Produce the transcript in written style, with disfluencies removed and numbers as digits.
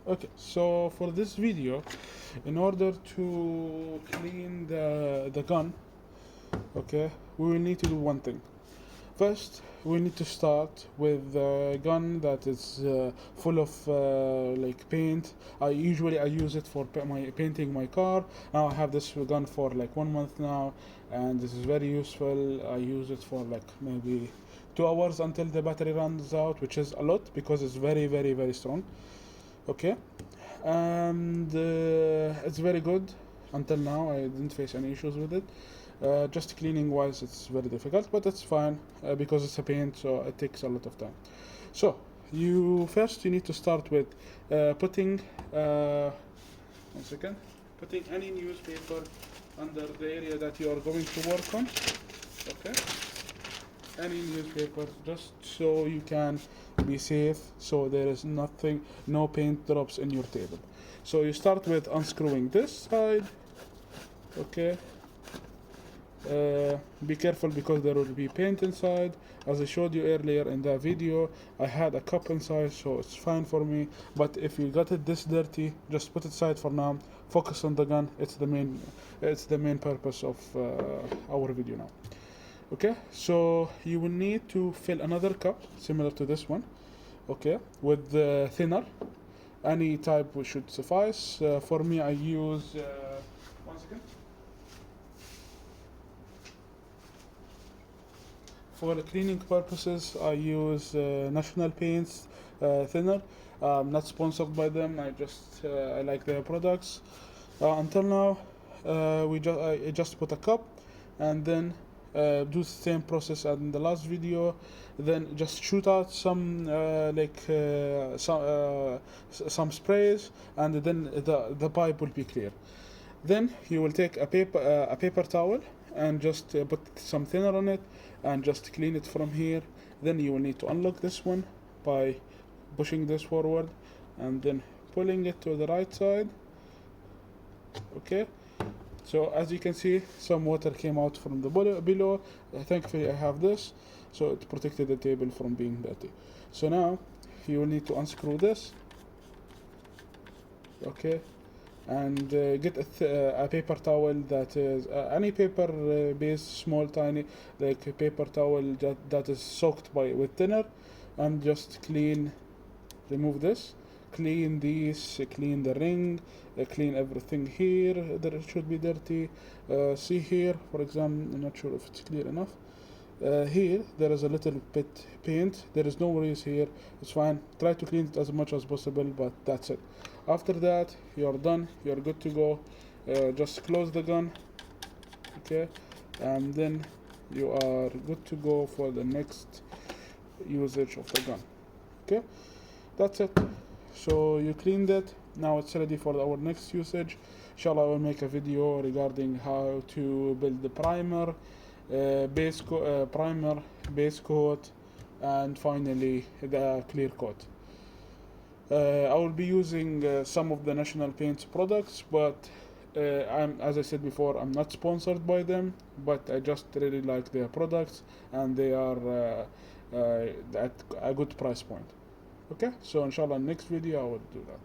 Okay, so for this video, in order to clean the gun, okay, we will need to do one thing. First, we need to start with a gun that is full of like paint. I use it for painting my car. Now I have this gun for like 1 month now, and this is very useful. I use it for like maybe 2 hours until the battery runs out, which is a lot because it's very strong. Okay, and it's very good. Until now I didn't face any issues with it. Just cleaning wise it's very difficult, but it's fine because it's a paint, so it takes a lot of time. So you need to start with putting one second, putting any newspaper under the area that you are going to work on. Okay, any newspaper, just so you can be safe, so there is no paint drops in your table. So you start with unscrewing this side. Okay, be careful because there will be paint inside. As I showed you earlier in that video, I had a cup inside, so it's fine for me. But if you got it this dirty, just put it aside for now. Focus on the gun. It's the main purpose of our video now. Okay, so you will need to fill another cup similar to this one, okay, with the thinner. Any type should suffice. For me, I use one second. For cleaning purposes, I use National Paints thinner. I'm not sponsored by them. I like their products. Until now, I just put a cup, and then do the same process as in the last video. Then just shoot out some some sprays, and then the pipe will be clear. Then you will take a paper towel and just put some thinner on it and just clean it from here. Then you will need to unlock this one by pushing this forward and then pulling it to the right side. Okay, so as you can see, some water came out from the below. Thankfully I have this, so it protected the table from being dirty. So now you will need to unscrew this. Okay, and get a paper towel that is any paper based small tiny, like a paper towel that is soaked with thinner, and just remove this, clean these, clean the ring, clean everything here that it should be dirty. See here, for example, I'm not sure if it's clear enough. Here there is a little bit paint. There is no worries here, it's fine. Try to clean it as much as possible, but that's it. After that, you're done, you're good to go. Just close the gun. Okay, and then you are good to go for the next usage of the gun. Okay, that's it. So you cleaned it, now it's ready for our next usage. Inshallah I will make a video regarding how to build the primer, base coat, and finally the clear coat. I will be using some of the National Paints products, but as I said before, I'm not sponsored by them, but I just really like their products, and they are at a good price point. Okay, so inshallah next video I will do that.